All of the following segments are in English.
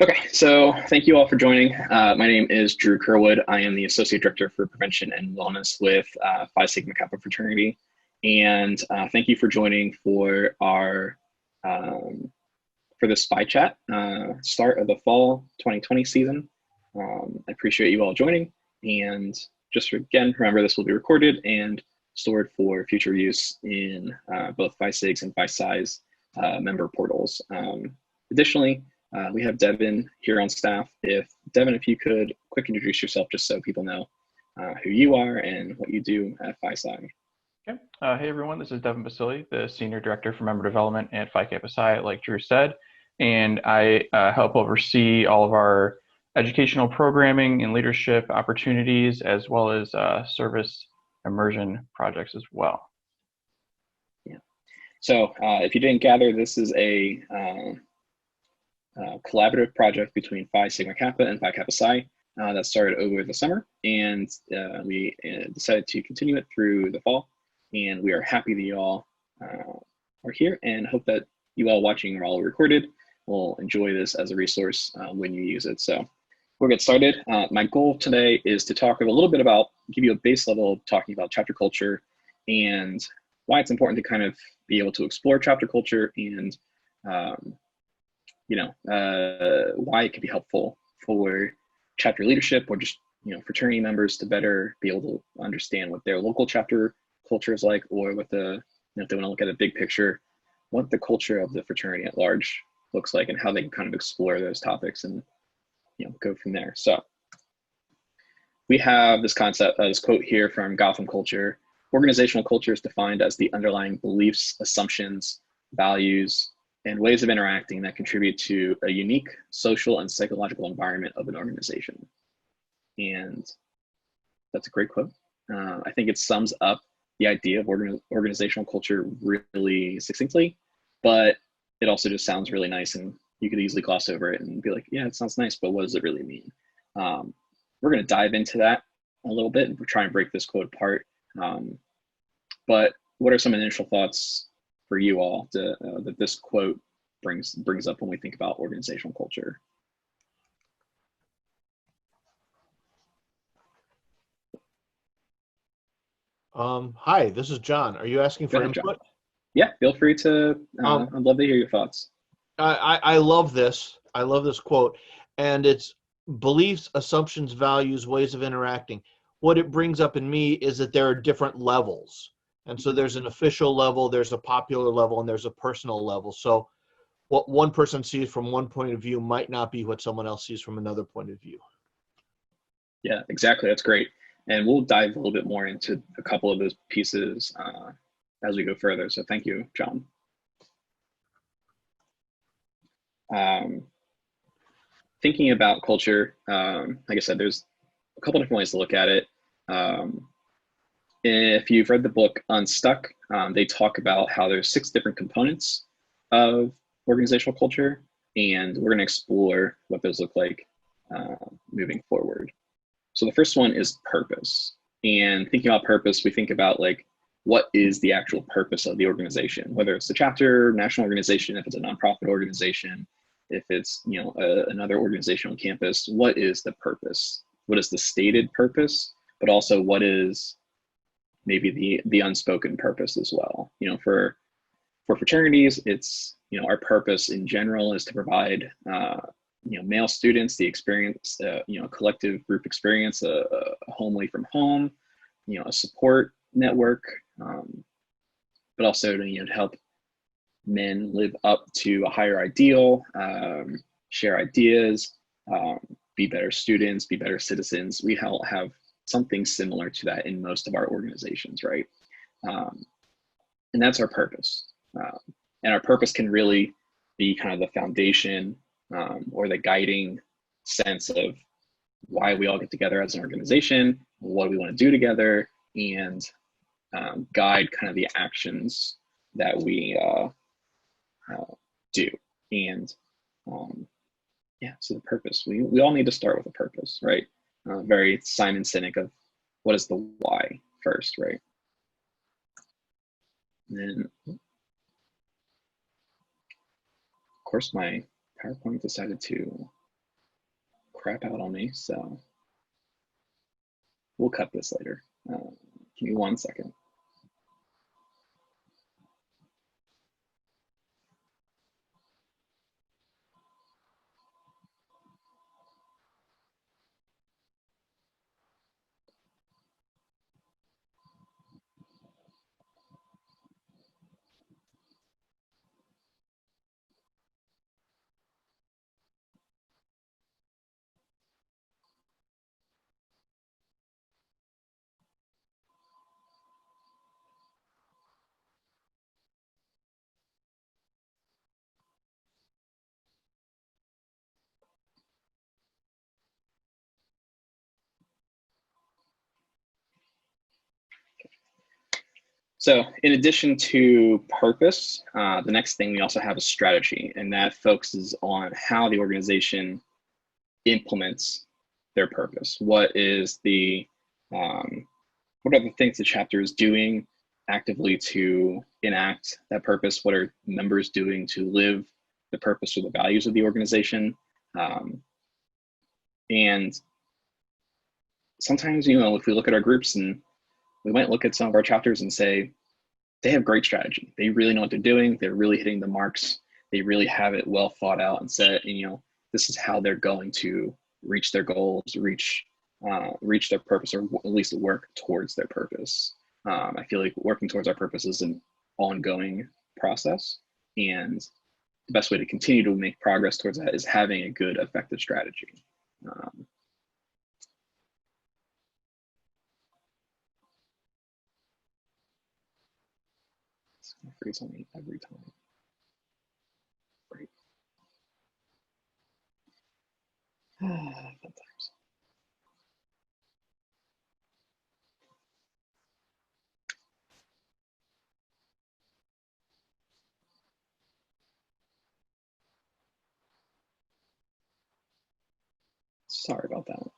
Okay, so thank you all for joining. My name is Drew Kerwood. I am the Associate Director for Prevention and Wellness with Phi Sigma Kappa Fraternity. And thank you for joining for our for this Spy Chat, start of the fall 2020 season. I appreciate you all joining. And just again, remember this will be recorded and stored for future use in both Phi Sigs and Phi Psi's member portals. Additionally, we have Devin here on staff. Devin, if you could quick introduce yourself just so people know who you are and what you do at Phi Psi. Okay. Hey everyone, this is Devin Basili, the Senior Director for Member Development at Phi Kappa Psi, like Drew said, and I help oversee all of our educational programming and leadership opportunities, as well as service immersion projects as well. Yeah. So if you didn't gather, this is a collaborative project between Phi Sigma Kappa and Phi Kappa Psi that started over the summer, and we decided to continue it through the fall. And we are happy that you all are here, and hope that you all watching are all recorded will enjoy this as a resource when you use it. So we'll get started. My goal today is to talk a little bit about, give you a base level of talking about chapter culture and why it's important to kind of be able to explore chapter culture and why it could be helpful for chapter leadership or just fraternity members to better be able to understand what their local chapter culture is like, or what the if they want to look at a big picture, what the culture of the fraternity at large looks like, and how they can kind of explore those topics and go from there. So we have this concept, this quote here from Gotham Culture. Organizational culture is defined as the underlying beliefs, assumptions, values, and ways of interacting that contribute to a unique social and psychological environment of an organization. And that's a great quote. I think it sums up the idea of organizational culture really succinctly, but it also just sounds really nice, and you could easily gloss over it and be like, yeah, it sounds nice, but what does it really mean? We're going to dive into that a little bit and try and break this quote apart. But what are some initial thoughts for you all that this quote brings up when we think about organizational culture? Hi, this is John. Are you asking for input? John. Yeah, feel free to. I'd love to hear your thoughts. I love this. I love this quote, and it's beliefs, assumptions, values, ways of interacting. What it brings up in me is that there are different levels, and so there's an official level, there's a popular level, and there's a personal level. So what one person sees from one point of view might not be what someone else sees from another point of view. Yeah, exactly. That's great. And we'll dive a little bit more into a couple of those pieces as we go further. So thank you, John. Thinking about culture, like I said, there's a couple different ways to look at it. If you've read the book Unstuck, they talk about how there's 6 different components of organizational culture, and we're going to explore what those look like moving forward. So the first one is purpose. And thinking about purpose, we think about like, what is the actual purpose of the organization, whether it's the chapter, national organization, if it's a nonprofit organization, if it's another organization on campus. What is the purpose? What is the stated purpose? But also, what is maybe the unspoken purpose as well? For fraternities, it's our purpose in general is to provide male students the experience, a collective group experience, a home away from home, a support network, but also to help men live up to a higher ideal, share ideas, be better students, be better citizens. We all have something similar to that in most of our organizations, right? And that's our purpose. And our purpose can really be kind of the foundation or the guiding sense of why we all get together as an organization, what we want to do together, and guide kind of the actions that we do. And so the purpose, we all need to start with a purpose, right? Very Simon Sinek of what is the why first, right? And then, of course, my PowerPoint decided to crap out on me, so we'll cut this later. Give me 1 second. So in addition to purpose, the next thing we also have is strategy, and that focuses on how the organization implements their purpose. What is what are the things the chapter is doing actively to enact that purpose? What are members doing to live the purpose or the values of the organization? And sometimes, if we look at our groups, and we might look at some of our chapters and say, they have great strategy. They really know what they're doing. They're really hitting the marks. They really have it well thought out and set, and this is how they're going to reach their goals, reach their purpose, or at least work towards their purpose. I feel like working towards our purpose is an ongoing process, and the best way to continue to make progress towards that is having a good, effective strategy. It's gonna freeze on me every time. Great. Fun times. Sorry about that.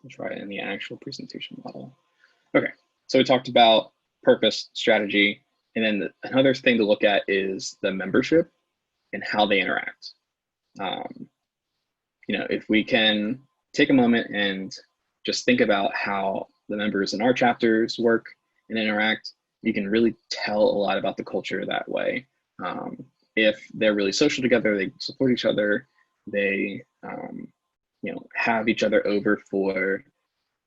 I'll try it in the actual presentation model. Okay, so we talked about purpose, strategy, and then another thing to look at is the membership and how they interact. If we can take a moment and just think about how the members in our chapters work and interact, you can really tell a lot about the culture that way. If they're really social together, they support each other, they have each other over for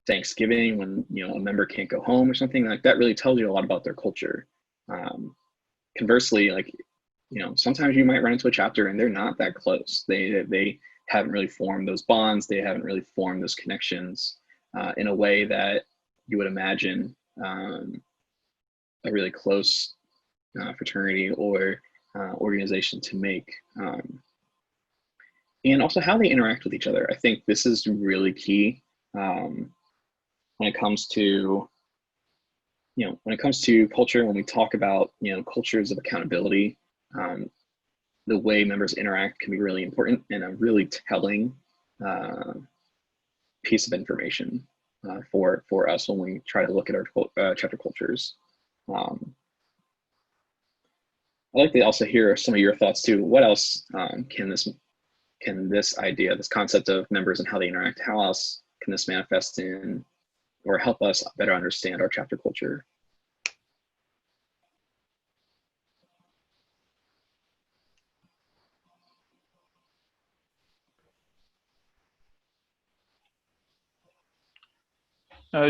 Thanksgiving when a member can't go home or something like that, really tells you a lot about their culture. Conversely, sometimes you might run into a chapter and they're not that close. They haven't really formed those bonds. They haven't really formed those connections in a way that you would imagine a really close fraternity or organization to make. And also how they interact with each other. I think this is really key when it comes to culture. When we talk about cultures of accountability, the way members interact can be really important and a really telling piece of information for us when we try to look at our chapter cultures. I'd like to also hear some of your thoughts too. What else can this idea, this concept of members and how they interact, how else can this manifest in or help us better understand our chapter culture?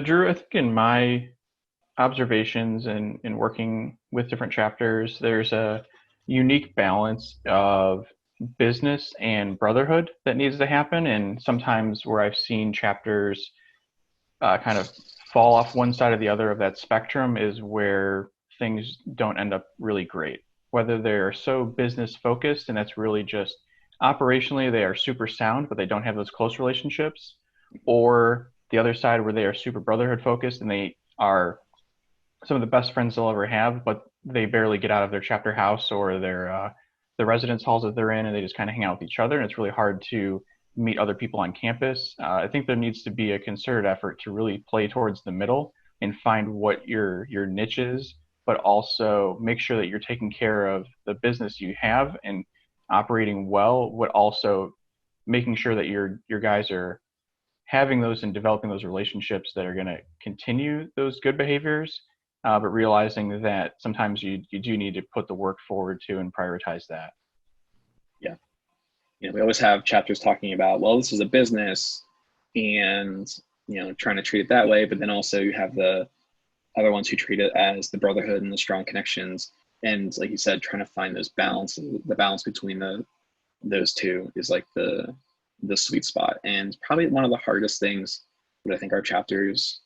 Drew, I think in my observations and in working with different chapters, there's a unique balance of business and brotherhood that needs to happen. And sometimes where I've seen chapters kind of fall off one side or the other of that spectrum is where things don't end up really great. Whether they're so business focused and that's really just operationally they are super sound, but they don't have those close relationships, or the other side where they are super brotherhood focused and they are some of the best friends they'll ever have, but they barely get out of their chapter house or their the residence halls that they're in, and they just kind of hang out with each other. And it's really hard to meet other people on campus. I think there needs to be a concerted effort to really play towards the middle and find what your niche is, but also make sure that you're taking care of the business you have and operating well, but also making sure that your guys are having those and developing those relationships that are going to continue those good behaviors, but realizing that sometimes you do need to put the work forward too and prioritize that. Yeah. We always have chapters talking about, well, this is a business and, trying to treat it that way. But then also you have the other ones who treat it as the brotherhood and the strong connections. And like you said, trying to find the balance between those two is like the sweet spot. And probably one of the hardest things that I think our chapters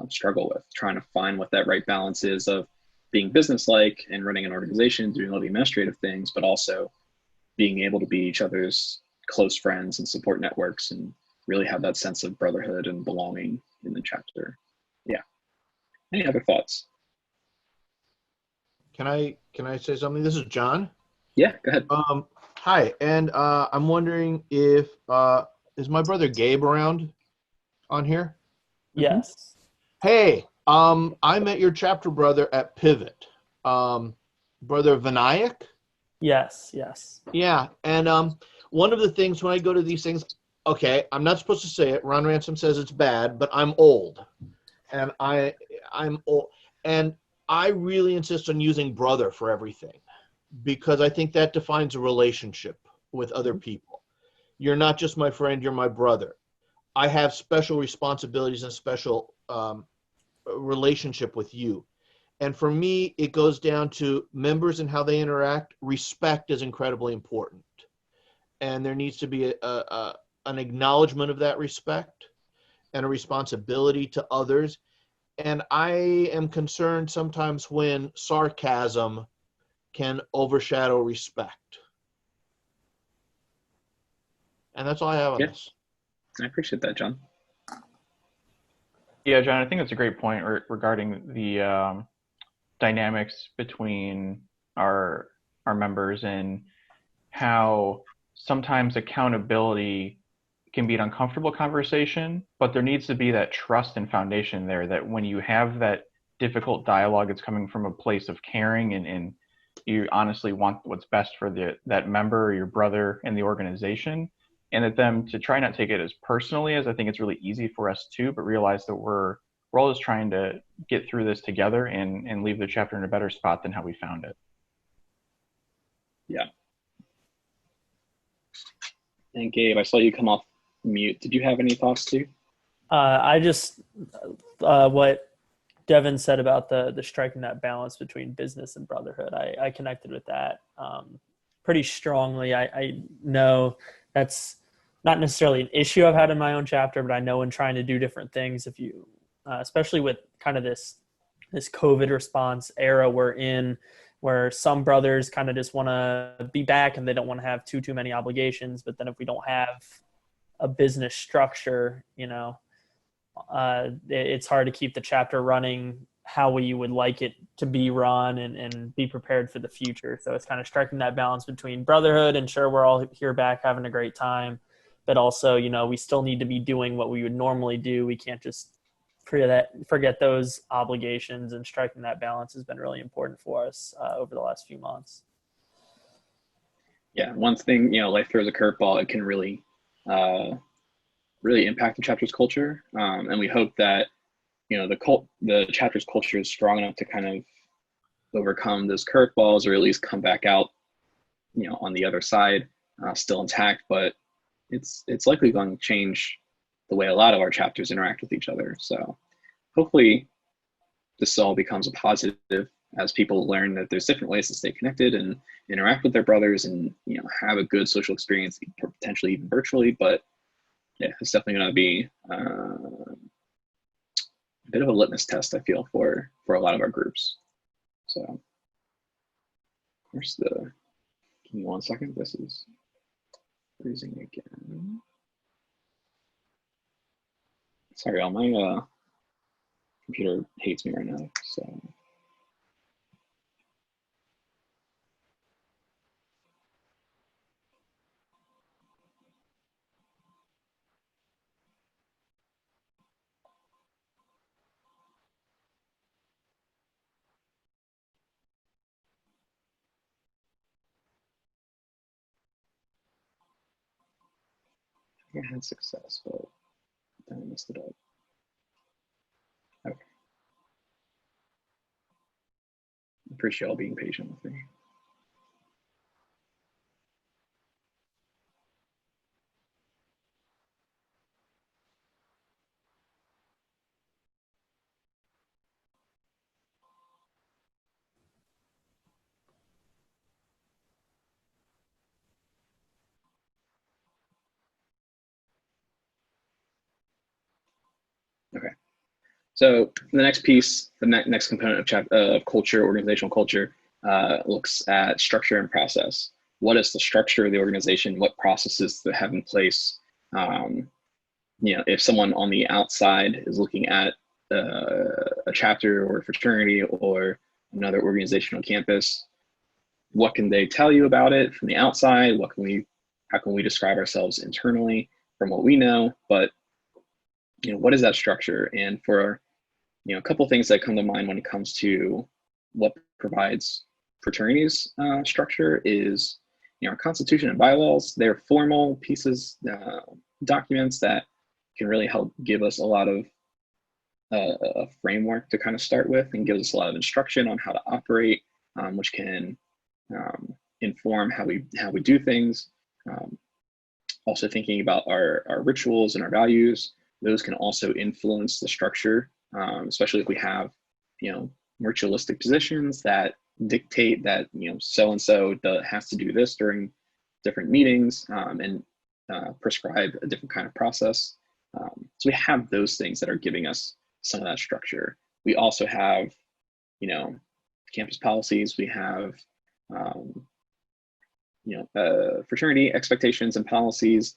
struggle with, trying to find what that right balance is of being businesslike and running an organization, doing all the administrative things, but also being able to be each other's close friends and support networks and really have that sense of brotherhood and belonging in the chapter. Yeah. Any other thoughts? Can I say something? This is John. Yeah, go ahead. Hi, and I'm wondering if is my brother Gabe around on here? Yes. Hey, I met your chapter brother at Pivot. Brother Vinayak? Yes. Yeah, and one of the things when I go to these things, okay, I'm not supposed to say it. Ron Ransom says it's bad, but I'm old, and I'm old, and I really insist on using brother for everything because I think that defines a relationship with other people. You're not just my friend; you're my brother. I have special responsibilities and special relationship with you. And for me, it goes down to members and how they interact. Respect is incredibly important. And there needs to be an acknowledgement of that respect and a responsibility to others. And I am concerned sometimes when sarcasm can overshadow respect. And that's all I have on this. I appreciate that, John. Yeah, John, I think that's a great point regarding the dynamics between our members and how sometimes accountability can be an uncomfortable conversation, but there needs to be that trust and foundation there that when you have that difficult dialogue, it's coming from a place of caring and you honestly want what's best for that member or your brother in the organization, and that them to try not take it as personally as I think it's really easy for us to, but realize that we're all just trying to get through this together and leave the chapter in a better spot than how we found it. Yeah. And Gabe, I saw you come off mute. Did you have any thoughts too? I just what Devin said about the striking that balance between business and brotherhood. I connected with that pretty strongly. I know that's not necessarily an issue I've had in my own chapter, but I know in trying to do different things, if you, especially with kind of this COVID response era we're in, where some brothers kind of just want to be back and they don't want to have too many obligations. But then if we don't have a business structure, it's hard to keep the chapter running how we would like it to be run and be prepared for the future. So it's kind of striking that balance between brotherhood and sure, we're all here back having a great time, but also, we still need to be doing what we would normally do. We can't just forget those obligations, and striking that balance has been really important for us over the last few months. Yeah. One thing, life throws a curveball. It can really impact the chapter's culture. And we hope that, the chapter's culture is strong enough to kind of overcome those curveballs, or at least come back out, on the other side, still intact, but it's likely going to change the way a lot of our chapters interact with each other. So hopefully this all becomes a positive as people learn that there's different ways to stay connected and interact with their brothers and, you know, have a good social experience, potentially even virtually. But yeah, it's definitely going to be a bit of a litmus test, I feel, for a lot of our groups. So, of course, give me 1 second. This is freezing again. Sorry, all my computer hates me right now. So. I had success, but then I messed it up. Okay. I appreciate y'all being patient with me. Okay. So the next piece, the next component of culture, organizational culture, looks at structure and process. What is the structure of the organization? What processes to have in place? You know, if someone on the outside is looking at a chapter or a fraternity or another organizational campus, what can they tell you about it from the outside? How can we describe ourselves internally from what we know? But, you know, what is that structure? And for, you know, a couple things that come to mind when it comes to what provides fraternities structure is, you know, our constitution and bylaws. They're formal pieces, documents that can really help give us a lot of a framework to kind of start with, and gives us a lot of instruction on how to operate, which can inform how we do things. Also thinking about our rituals and our values, those can also influence the structure, especially if we have, you know, ritualistic positions that dictate that, you know, so-and-so has to do this during different meetings, and prescribe a different kind of process. So we have those things that are giving us some of that structure. We also have, you know, campus policies. We have, you know, fraternity expectations and policies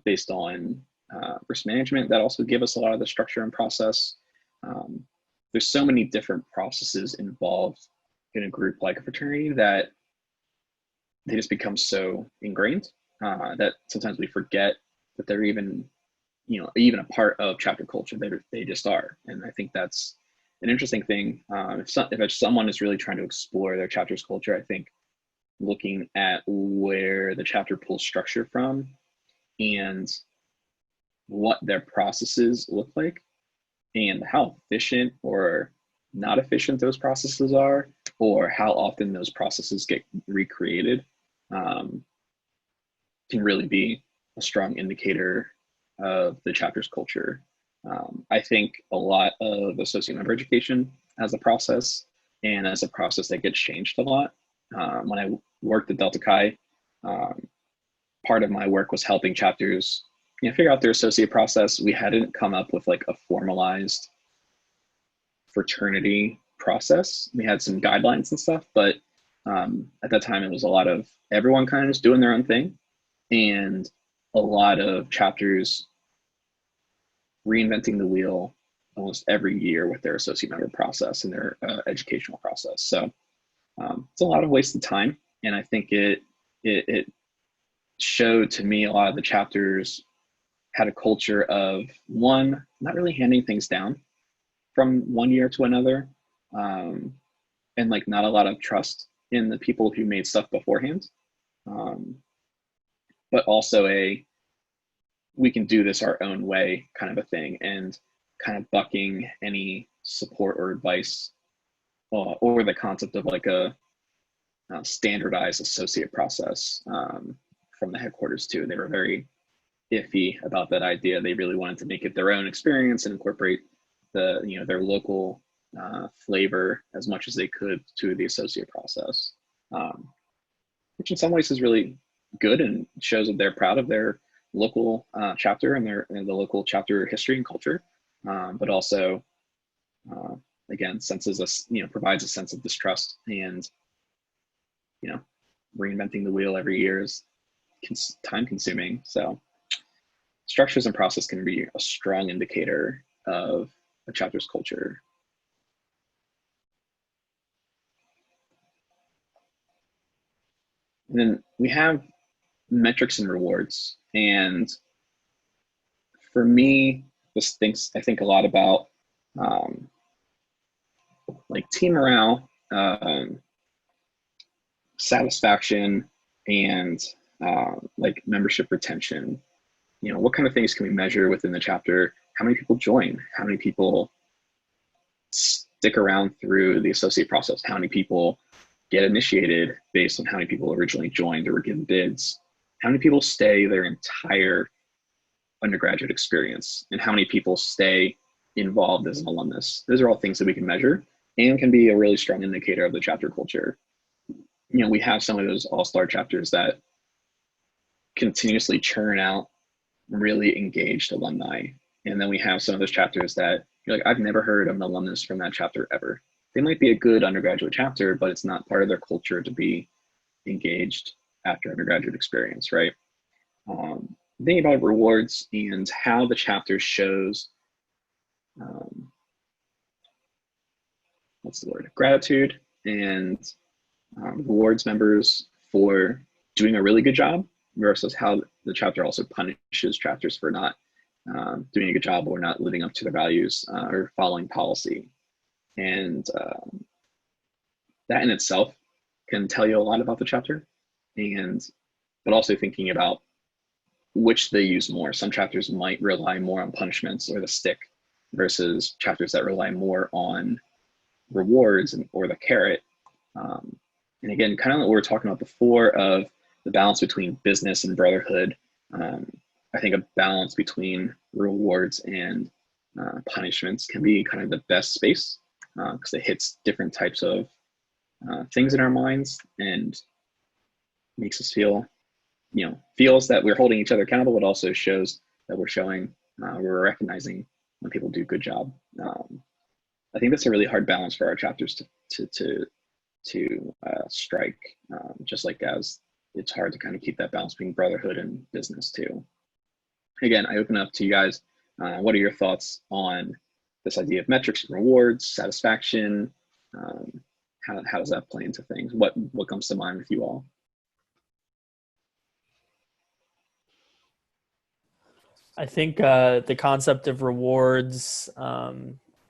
based on risk management that also give us a lot of the structure and process. There's so many different processes involved in a group like a fraternity that they just become so ingrained that sometimes we forget that they're even, you know, even a part of chapter culture. They just are. And I think that's an interesting thing. If someone is really trying to explore their chapter's culture, I think looking at where the chapter pulls structure from and what their processes look like and how efficient or not efficient those processes are, or how often those processes get recreated, can really be a strong indicator of the chapter's culture. I think a lot of associate member education as a process, and as a process that gets changed a lot. When I worked at Delta Chi, part of my work was helping chapters, you know, figure out their associate process. We hadn't come up with like a formalized fraternity process. We had some guidelines and stuff, but at that time it was a lot of everyone kind of just doing their own thing, and a lot of chapters reinventing the wheel almost every year with their associate member process and their educational process. So it's a lot of wasted time, and I think it showed to me a lot of the chapters had a culture of, one, not really handing things down from one year to another, and like not a lot of trust in the people who made stuff beforehand, but also we can do this our own way kind of a thing, and kind of bucking any support or advice or the concept of like a standardized associate process from the headquarters too. They were very iffy about that idea. They really wanted to make it their own experience and incorporate the, you know, their local flavor as much as they could to the associate process, which in some ways is really good and shows that they're proud of their local chapter and the local chapter history and culture, but also again provides a sense of distrust, and reinventing the wheel every year is time consuming. So structures and process can be a strong indicator of a chapter's culture. And then we have metrics and rewards. And for me, I think a lot about like team morale, satisfaction, and like membership retention. What kind of things can we measure within the chapter? How many people join? How many people stick around through the associate process? How many people get initiated based on how many people originally joined or were given bids? How many people stay their entire undergraduate experience? And how many people stay involved as an alumnus? Those are all things that we can measure and can be a really strong indicator of the chapter culture. We have some of those all-star chapters that continuously churn out really engaged alumni. And then we have some of those chapters that you're like, I've never heard of an alumnus from that chapter ever. They might be a good undergraduate chapter, but it's not part of their culture to be engaged after undergraduate experience, right? Thinking about rewards and how the chapter shows, gratitude and rewards members for doing a really good job versus how the chapter also punishes chapters for not doing a good job or not living up to their values or following policy. And that in itself can tell you a lot about the chapter, but also thinking about which they use more. Some chapters might rely more on punishments or the stick versus chapters that rely more on rewards or the carrot. And again, kind of what we were talking about before of the balance between business and brotherhood. I think a balance between rewards and punishments can be kind of the best space because it hits different types of things in our minds and makes us feels that we're holding each other accountable, but also shows that we're recognizing when people do a good job. I think that's a really hard balance for our chapters to strike, just like as it's hard to kind of keep that balance between brotherhood and business too. Again, I open up to you guys. What are your thoughts on this idea of metrics and rewards, satisfaction? How does that play into things? What comes to mind with you all? I think the concept of rewards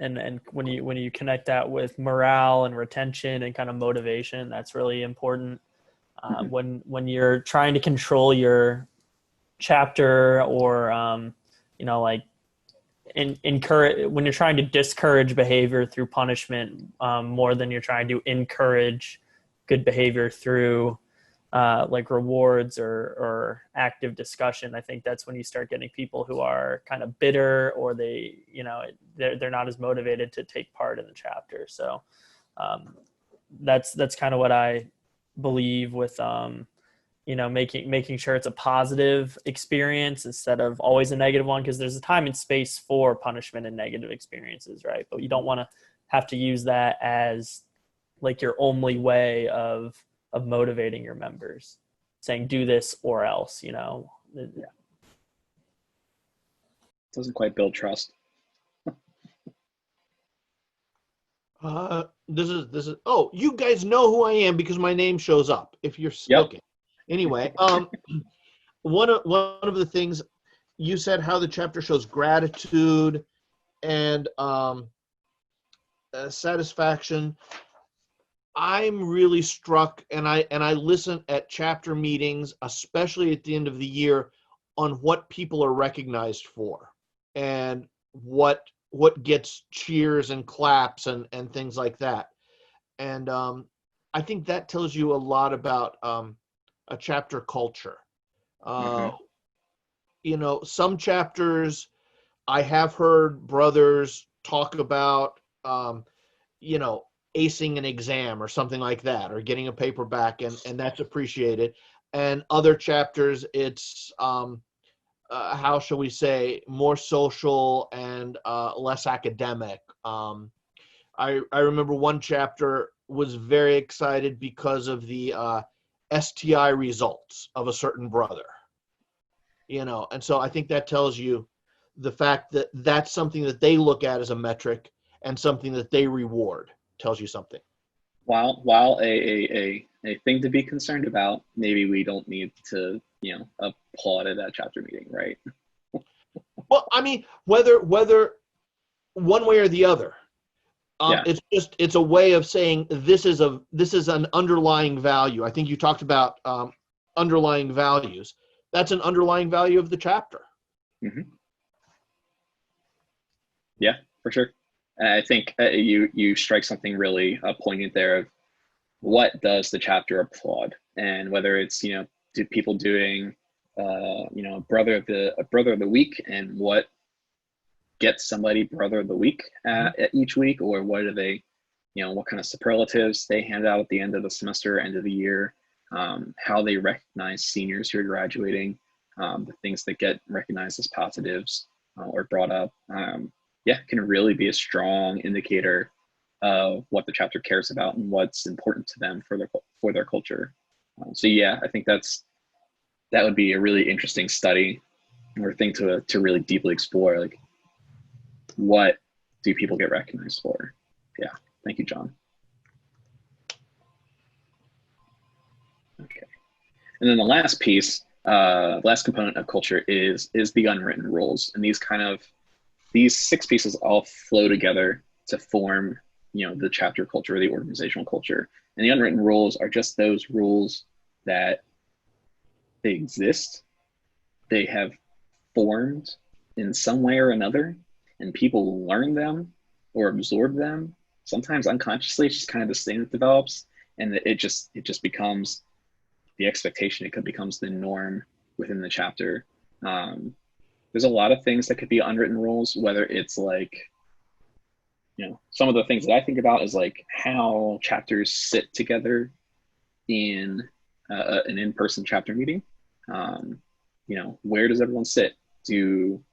and when you connect that with morale and retention and kind of motivation, that's really important. When you're trying to control your chapter or encourage, when you're trying to discourage behavior through punishment more than you're trying to encourage good behavior through like rewards or active discussion, I think that's when you start getting people who are kind of bitter or they're not as motivated to take part in the chapter. So that's kind of what I believe with making sure it's a positive experience instead of always a negative one, because there's a time and space for punishment and negative experiences, right? But you don't want to have to use that as like your only way of motivating your members, saying do this or else, Yeah. Doesn't quite build trust. This is oh, you guys know who I am because my name shows up if you're looking. Anyway, one of the things you said, how the chapter shows gratitude and satisfaction. I'm really struck, and I listen at chapter meetings, especially at the end of the year, on what people are recognized for and what gets cheers and claps and things like that. And I think that tells you a lot about a chapter culture. Some chapters I have heard brothers talk about acing an exam or something like that, or getting a paper back, and that's appreciated. And other chapters, it's how shall we say, more social and less academic. I remember one chapter was very excited because of the STI results of a certain brother, and so I think that tells you the fact that that's something that they look at as a metric and something that they reward. Tells you something. While a thing to be concerned about, maybe we don't need to applaud at that chapter meeting, right? Well, I mean, whether one way or the other, Yeah. it's a way of saying this is an underlying value. I think you talked about underlying values. That's an underlying value of the chapter. Mm-hmm. Yeah, for sure. And I think you strike something really poignant there of what does the chapter applaud, and whether it's do people doing brother of the week, and what gets somebody brother of the week at each week, or what are they what kind of superlatives they hand out at the end of the semester, end of the year, how they recognize seniors who are graduating, the things that get recognized as positives or brought up, can really be a strong indicator of what the chapter cares about and what's important to them for their culture. So I think that would be a really interesting study or thing to really deeply explore. Like, what do people get recognized for? Yeah. Thank you, John. Okay. And then the last piece, last component of culture is the unwritten rules. And these 6 pieces all flow together to form, the chapter culture or the organizational culture. And the unwritten rules are just those rules that they exist, they have formed in some way or another, and people learn them or absorb them, sometimes unconsciously. It's just kind of this thing that develops, and it just becomes the expectation. It becomes the norm within the chapter. There's a lot of things that could be unwritten rules, whether it's like, some of the things that I think about is like how chapters sit together in an in-person chapter meeting. Where does everyone sit? Do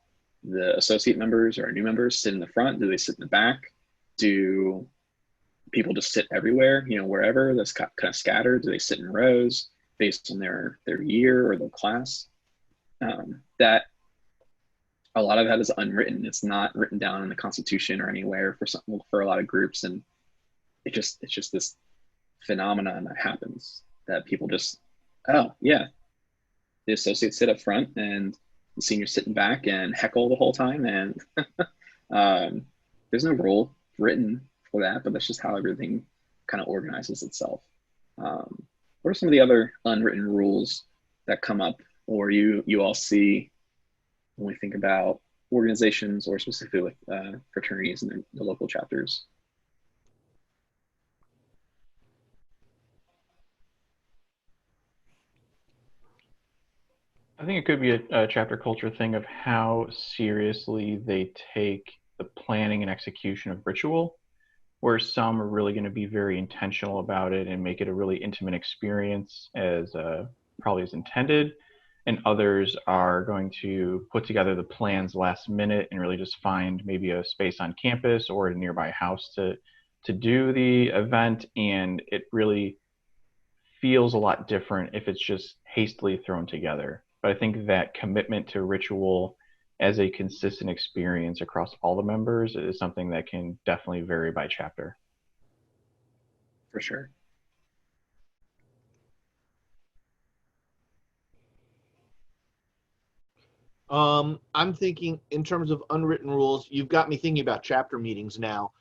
the associate members or new members sit in the front? Do they sit in the back? Do people just sit everywhere, wherever that's kind of scattered? Do they sit in rows based on their year or their class? That a lot of that is unwritten. It's not written down in the Constitution or anywhere for a lot of groups, and it's just this phenomenon that happens, that people just, oh yeah, the associates sit up front and the seniors sitting back and heckle the whole time, and there's no rule written for that, but that's just how everything kind of organizes itself. What are some of the other unwritten rules that come up, or you all see when we think about organizations, or specifically fraternities and the local chapters? I think it could be a chapter culture thing of how seriously they take the planning and execution of ritual, where some are really going to be very intentional about it and make it a really intimate experience as probably as intended, and others are going to put together the plans last minute and really just find maybe a space on campus or a nearby house to do the event, and it really feels a lot different if it's just hastily thrown together. But I think that commitment to ritual as a consistent experience across all the members is something that can definitely vary by chapter. For sure. I'm thinking in terms of unwritten rules. You've got me thinking about chapter meetings now.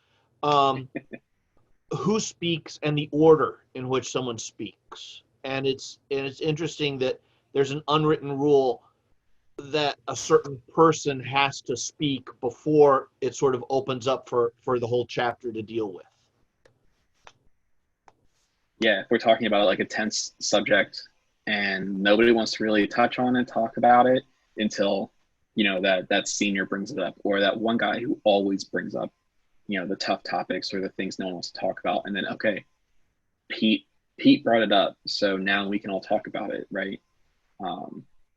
Who speaks and the order in which someone speaks, and it's interesting that there's an unwritten rule that a certain person has to speak before it sort of opens up for the whole chapter to deal with. Yeah, if we're talking about like a tense subject and nobody wants to really touch on it, talk about it until that senior brings it up, or that one guy who always brings up the tough topics or the things no one wants to talk about, and then okay, Pete brought it up, so now we can all talk about it, right?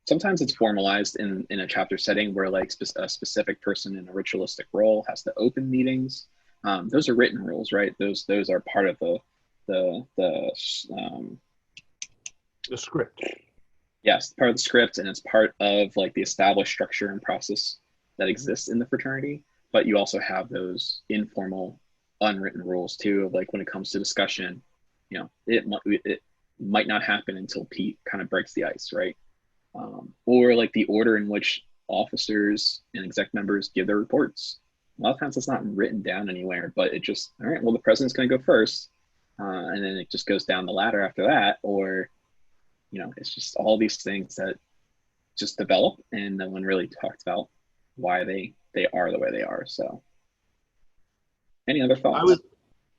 Sometimes it's formalized in a chapter setting where like a specific person in a ritualistic role has to open meetings. Those are written rules, right? Those are part of the script. Yes, part of the script, and it's part of like the established structure and process that exists in the fraternity. But you also have those informal, unwritten rules too, of like when it comes to discussion, it might not happen until Pete kind of breaks the ice, right? Or like the order in which officers and exec members give their reports. A lot of times it's not written down anywhere, but it just, all right, well, the president's going to go first, and then it just goes down the ladder after that, or it's just all these things that just develop, and no one really talked about why they are the way they are. So, any other thoughts?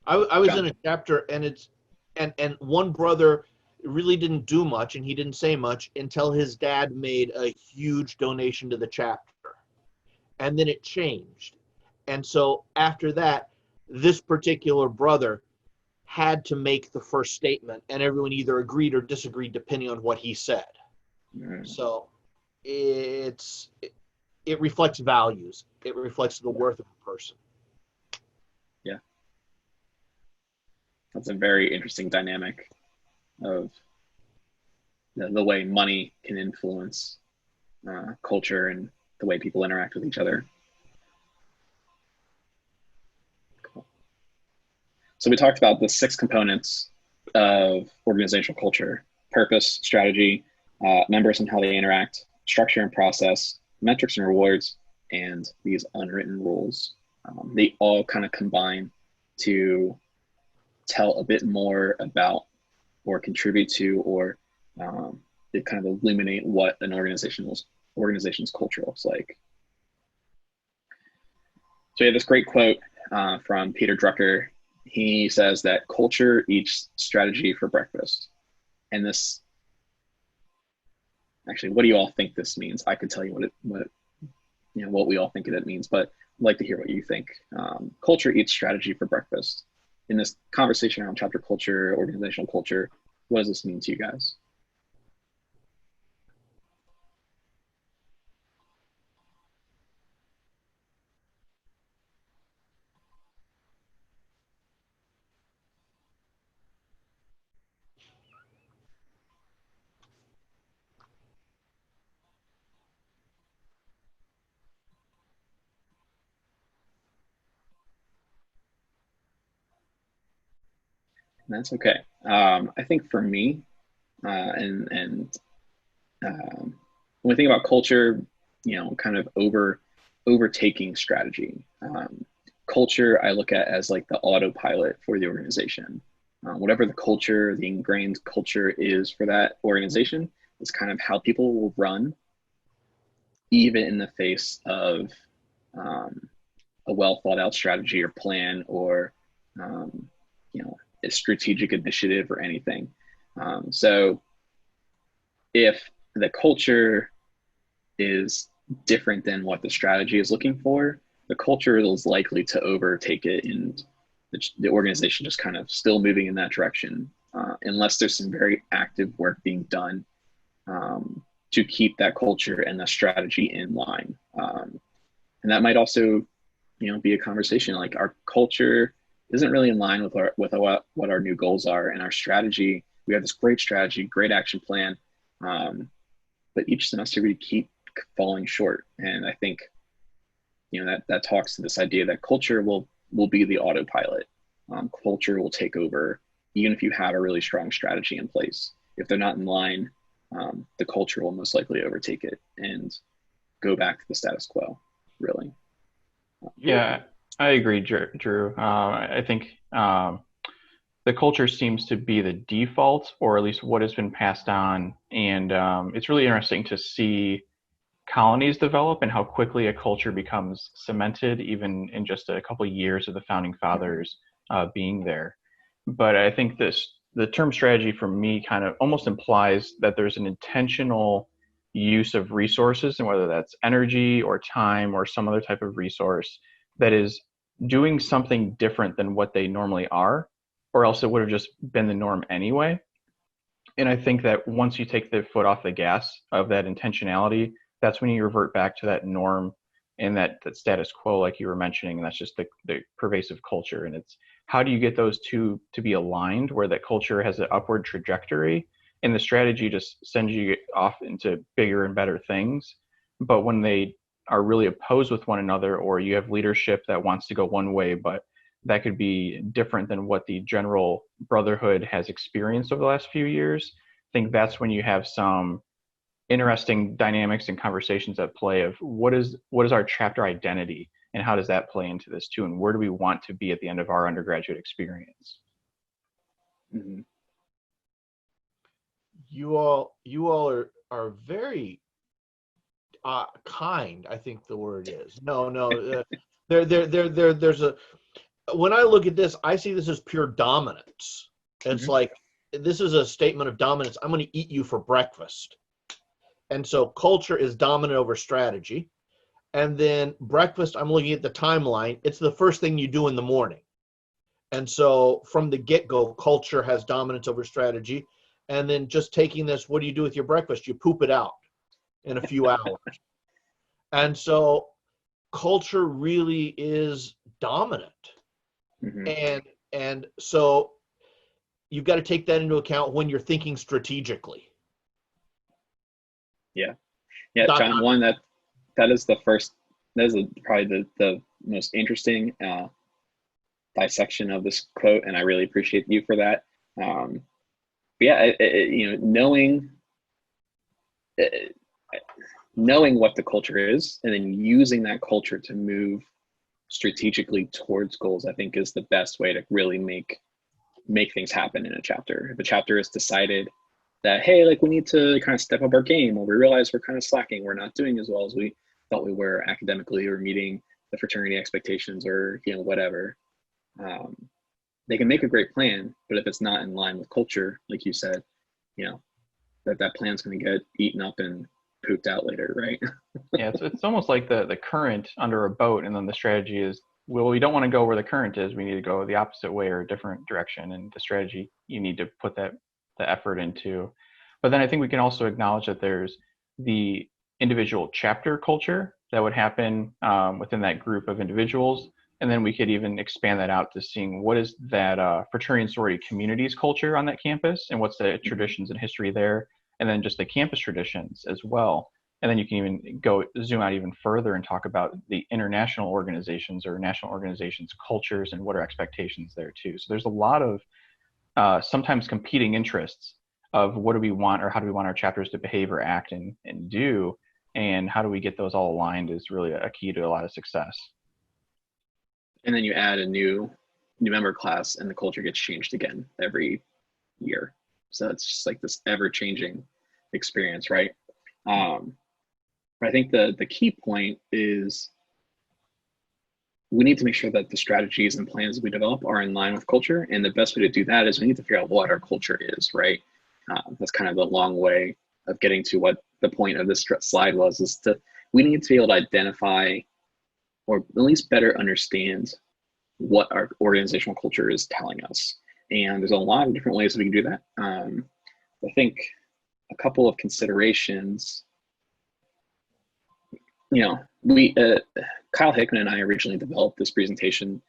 I was in a chapter, and one brother really didn't do much, and he didn't say much until his dad made a huge donation to the chapter, and then it changed. And so after that, this particular brother had to make the first statement, and everyone either agreed or disagreed depending on what he said. So it reflects values. It reflects the worth of a person. Yeah. That's a very interesting dynamic of the way money can influence culture and the way people interact with each other. So we talked about the 6 components of organizational culture: purpose, strategy, members and how they interact, structure and process, metrics and rewards, and these unwritten rules. They all kind of combine to tell a bit more about or contribute to, or they kind of illuminate what an organization's culture looks like. So we have this great quote from Peter Drucker. He says that culture eats strategy for breakfast. And this, actually, what do you all think this means? I could tell you what we all think it means, but I'd like to hear what you think. Culture eats strategy for breakfast. In this conversation around chapter culture, organizational culture, what does this mean to you guys? That's okay. I think for me, when we think about culture, kind of overtaking strategy. Culture I look at as like the autopilot for the organization. Whatever the culture, the ingrained culture is for that organization, is kind of how people will run, even in the face of a well thought out strategy or plan, or a strategic initiative or anything. So if the culture is different than what the strategy is looking for, the culture is likely to overtake it, and the organization just kind of still moving in that direction, unless there's some very active work being done to keep that culture and the strategy in line. And that might also, be a conversation like our culture isn't really in line with what our new goals are, and our strategy. We have this great strategy, great action plan, but each semester we keep falling short. And I think, that talks to this idea that culture will be the autopilot. Culture will take over, even if you have a really strong strategy in place. If they're not in line, the culture will most likely overtake it and go back to the status quo, really. Yeah, I agree, Drew. I think the culture seems to be the default, or at least what has been passed on. And it's really interesting to see colonies develop and how quickly a culture becomes cemented, even in just a couple of years of the founding fathers being there. But I think the term strategy for me kind of almost implies that there's an intentional use of resources, and whether that's energy or time or some other type of resource that is doing something different than what they normally are, or else it would have just been the norm anyway. And I think that once you take the foot off the gas of that intentionality, that's when you revert back to that norm and that status quo, like you were mentioning. And that's just the pervasive culture. And it's how do you get those two to be aligned where that culture has an upward trajectory and the strategy just sends you off into bigger and better things. But when they are really opposed with one another, or you have leadership that wants to go one way, but that could be different than what the general brotherhood has experienced over the last few years, I think that's when you have some interesting dynamics and conversations at play of what is our chapter identity and how does that play into this too, and where do we want to be at the end of our undergraduate experience. Mm-hmm. You all are very kind, I think the word is. There's a, when I look at this, I see this as pure dominance. It's like, this is a statement of dominance. I'm going to eat you for breakfast. And so culture is dominant over strategy. And then breakfast, I'm looking at the timeline. It's the first thing you do in the morning. And so from the get-go, culture has dominance over strategy. And then just taking this, what do you do with your breakfast? You poop it out in a few hours. And so culture really is dominant. And so you've got to take that into account when you're thinking strategically. Yeah, John, one that is the first, that is probably the most interesting dissection of this quote, and I really appreciate you for that. Knowing what the culture is and then using that culture to move strategically towards goals, I think is the best way to really make things happen in a chapter. If a chapter is decided that, hey, like we need to kind of step up our game, or we realize we're kind of slacking, we're not doing as well as we thought we were academically, or meeting the fraternity expectations, or whatever, they can make a great plan, but if it's not in line with culture, like you said, that plan's going to get eaten up and pooped out later, right? Yeah, it's almost like the current under a boat, and then the strategy is, well, we don't want to go where the current is. We need to go the opposite way or a different direction. And the strategy, you need to put the effort into. But then I think we can also acknowledge that there's the individual chapter culture that would happen within that group of individuals. And then we could even expand that out to seeing what is that fraternity and sorority communities culture on that campus, and what's the traditions and history there, and then just the campus traditions as well. And then you can even zoom out even further and talk about the international organizations or national organizations cultures and what are expectations there too. So there's a lot of sometimes competing interests of what do we want, or how do we want our chapters to behave or act and do, and how do we get those all aligned is really a key to a lot of success. And then you add a new member class and the culture gets changed again every year. So it's just like this ever-changing experience, right? I think the key point is we need to make sure that the strategies and plans that we develop are in line with culture. And the best way to do that is we need to figure out what our culture is, right? That's kind of the long way of getting to what the point of this slide was, we need to be able to identify, or at least better understand, what our organizational culture is telling us. And there's a lot of different ways that we can do that. I think a couple of considerations, Kyle Hickman and I originally developed this presentation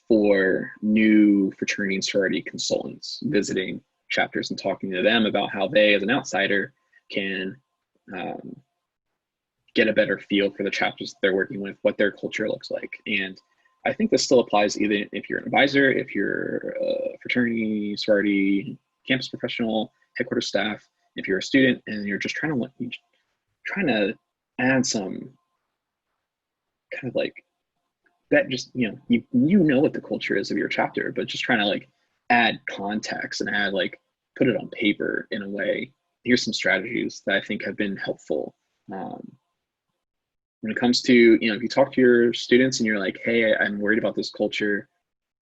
for new fraternity and sorority consultants visiting chapters and talking to them about how they, as an outsider, can get a better feel for the chapters that they're working with, what their culture looks like. And I think this still applies even if you're an advisor, if you're a fraternity, sorority, campus professional, headquarters staff, if you're a student and you're just trying to add some kind of like that, just you know what the culture is of your chapter, but just trying to like add context and add like put it on paper in a way. Here's some strategies that I think have been helpful. When it comes to, if you talk to your students and you're like, hey, I'm worried about this culture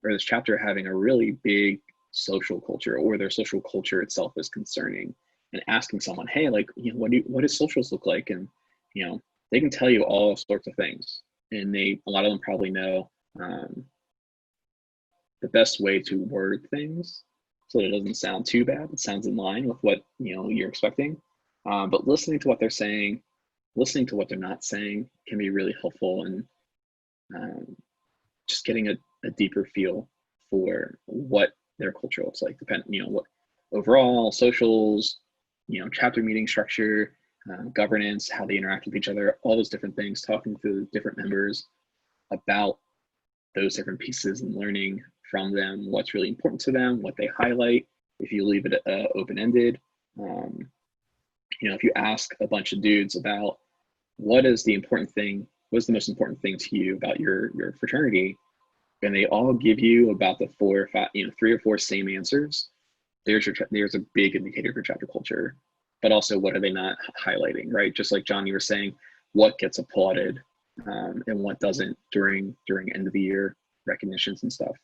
or this chapter having a really big social culture, or their social culture itself is concerning, and asking someone, hey, like, what does socials look like? And, they can tell you all sorts of things, and a lot of them probably know um, the best way to word things so that it doesn't sound too bad. It sounds in line with what you're expecting. But listening to what they're saying, listening to what they're not saying can be really helpful in just getting a deeper feel for what their culture looks like. What overall socials, chapter meeting structure, governance, how they interact with each other, all those different things, talking to different members about those different pieces and learning from them what's really important to them, what they highlight. If you leave it open-ended, if you ask a bunch of dudes about what is the most important thing to you about your fraternity, and they all give you about the 4 or 5, 3 or 4 same answers, there's a big indicator for chapter culture. But also, what are they not highlighting, right? Just like John, you were saying, what gets applauded and what doesn't during end of the year recognitions and stuff.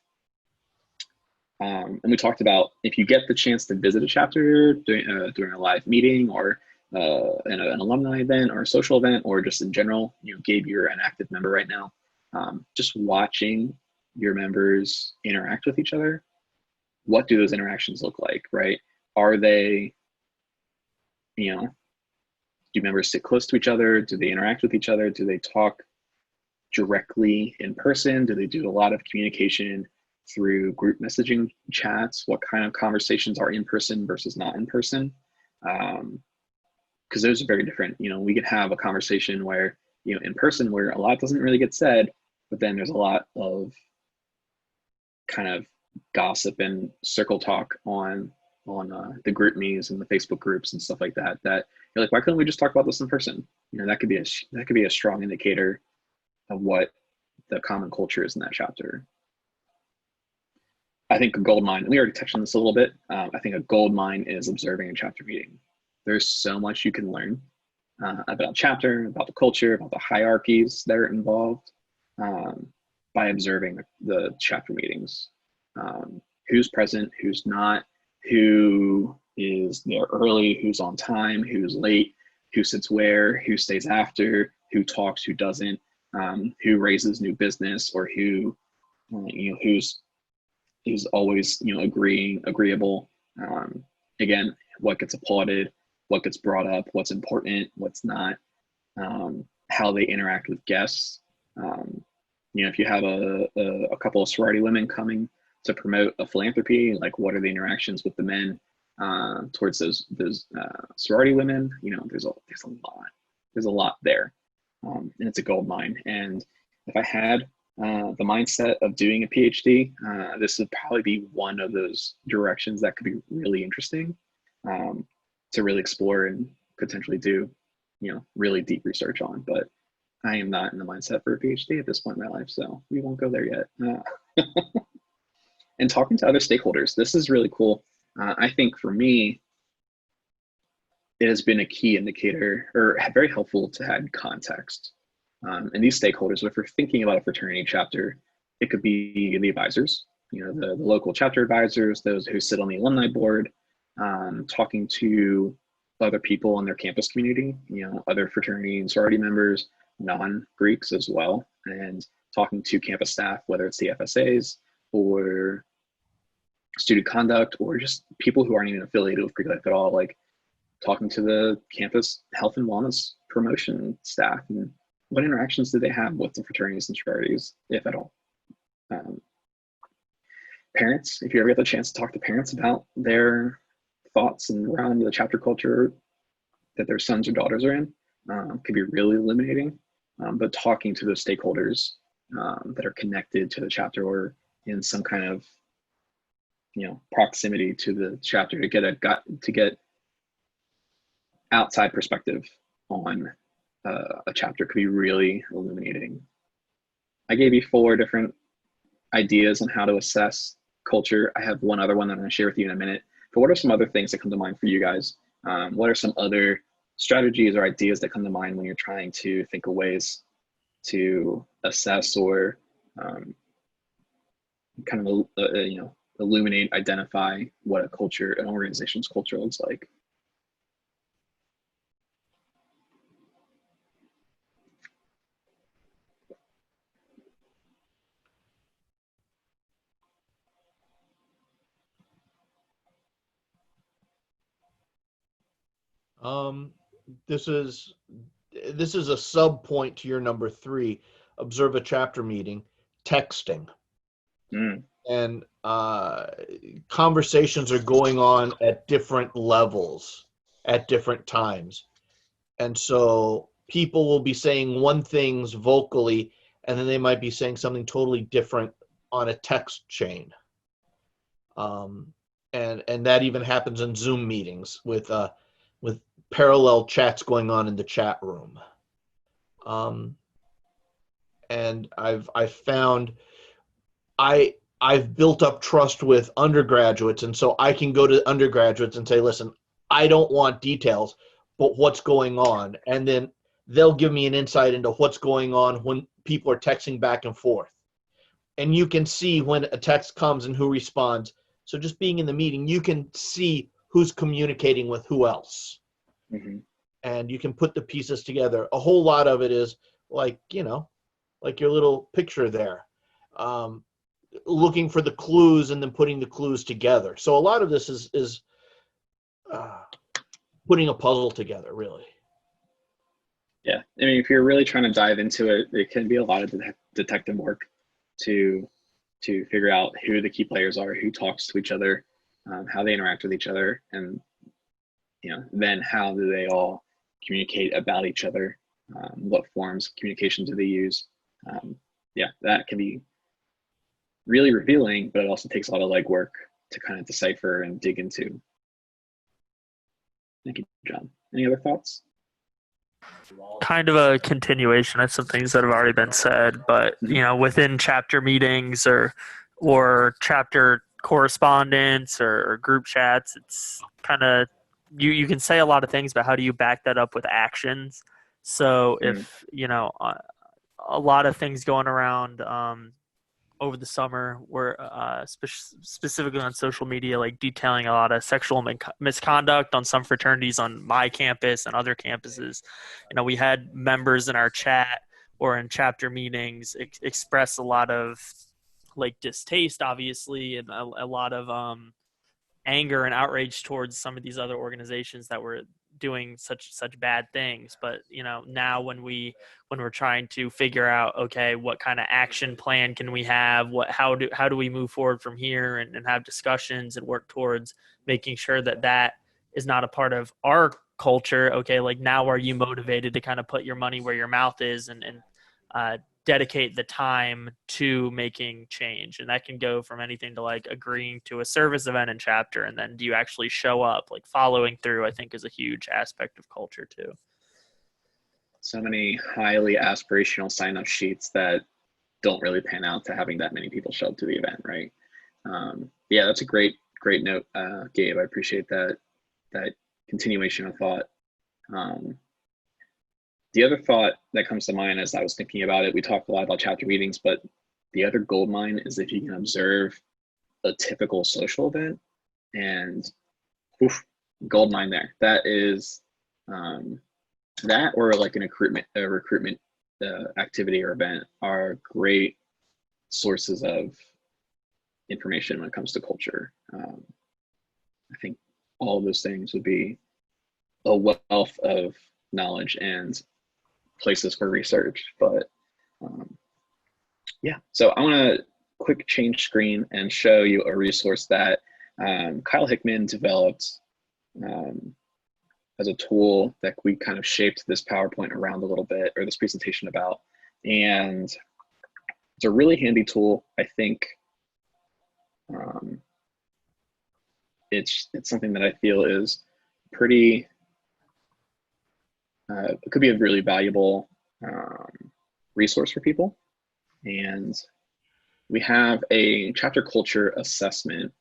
And we talked about, if you get the chance to visit a chapter during a live meeting or an alumni event or a social event, or just in general, Gabe, you're an active member right now, just watching your members interact with each other. What do those interactions look like, right? Are they, do members sit close to each other? Do they interact with each other? Do they talk directly in person? Do they do a lot of communication through group messaging chats? What kind of conversations are in person versus not in person? Because those are very different. We could have a conversation where, in person, where a lot doesn't really get said, but then there's a lot of kind of gossip and circle talk on the group me's and the Facebook groups and stuff like that, that you're like, why couldn't we just talk about this in person? That could be a strong indicator of what the common culture is in that chapter. I think a gold mine, we already touched on this a little bit. I think a gold mine is observing a chapter meeting. There's so much you can learn about chapter, about the culture, about the hierarchies that are involved by observing the chapter meetings. Who's present, who's not, who is there early, who's on time, who's late, who sits where, who stays after, who talks, who doesn't, who raises new business, or who's always agreeable. Again, what gets applauded, what gets brought up, what's important, what's not, how they interact with guests. If you have a couple of sorority women coming to promote a philanthropy, like what are the interactions with the men towards those sorority women? There's a lot there, and it's a gold mine. And if I had the mindset of doing a PhD, this would probably be one of those directions that could be really interesting to really explore and potentially do, really deep research on. But I am not in the mindset for a PhD at this point in my life, so we won't go there yet. And talking to other stakeholders, this is really cool. I think for me, it has been a key indicator, or very helpful to have context. And these stakeholders, if we're thinking about a fraternity chapter, it could be the advisors, the local chapter advisors, those who sit on the alumni board, talking to other people in their campus community, other fraternity and sorority members, non-Greeks as well, and talking to campus staff, whether it's the FSAs or student conduct, or just people who aren't even affiliated with Greek life at all, like talking to the campus health and wellness promotion staff, and what interactions do they have with the fraternities and sororities, if at all. Parents, if you ever get the chance to talk to parents about their thoughts and around the chapter culture that their sons or daughters are in, could be really illuminating. But talking to those stakeholders that are connected to the chapter or in some kind of proximity to the chapter to get outside perspective on a chapter could be really illuminating. I gave you 4 different ideas on how to assess culture. I have one other one that I'm going to share with you in a minute. But what are some other things that come to mind for you guys? What are some other strategies or ideas that come to mind when you're trying to think of ways to assess or kind of illuminate, identify what an organization's culture looks like? Um, this is a sub point to your number 3. Observe a chapter meeting, texting, and conversations are going on at different levels at different times, and so people will be saying one things vocally, and then they might be saying something totally different on a text chain. And that even happens in Zoom meetings with parallel chats going on in the chat room. And I've found I've built up trust with undergraduates, and so I can go to undergraduates and say, listen, I don't want details, but what's going on, and then they'll give me an insight into what's going on when people are texting back and forth. And you can see when a text comes and who responds. So just being in the meeting, you can see who's communicating with who else. Mm-hmm. And you can put the pieces together. A whole lot of it is like, like your little picture there, looking for the clues and then putting the clues together. So a lot of this is putting a puzzle together, really. Yeah. I mean, if you're really trying to dive into it, it can be a lot of detective work to figure out who the key players are, who talks to each other, how they interact with each other, and then how do they all communicate about each other, what forms of communication do they use. That can be really revealing, but it also takes a lot of legwork to kind of decipher and dig into. Thank you, John. Any other thoughts? Kind of a continuation of some things that have already been said, but within chapter meetings or chapter correspondence or group chats, it's kind of you can say a lot of things, but how do you back that up with actions? So if a lot of things going around over the summer were specifically on social media, like detailing a lot of sexual misconduct on some fraternities on my campus and other campuses. We had members in our chat or in chapter meetings express a lot of like distaste, obviously, and a lot of anger and outrage towards some of these other organizations that were doing such bad things. But now when we're trying to figure out, okay, what kind of action plan can we have, how do we move forward from here, and have discussions and work towards making sure that is not a part of our culture. Okay, like, now are you motivated to kind of put your money where your mouth is and dedicate the time to making change? And that can go from anything to like agreeing to a service event in chapter, and then do you actually show up? Like, following through, I think, is a huge aspect of culture too. So many highly aspirational sign-up sheets that don't really pan out to having that many people show up to the event, right? That's a great note, Gabe. I appreciate that continuation of thought. The other thought that comes to mind as I was thinking about it, we talked a lot about chapter meetings, but the other gold mine is if you can observe a typical social event, and gold mine there. That is that, or like a recruitment activity or event, are great sources of information when it comes to culture. I think all of those things would be a wealth of knowledge and places for research. But so I want to quick change screen and show you a resource that Kyle Hickman developed as a tool that we kind of shaped this PowerPoint around a little bit, or this presentation about. And it's a really handy tool. I think it's something that I feel is pretty, it could be a really valuable resource for people. And we have a chapter culture assessment.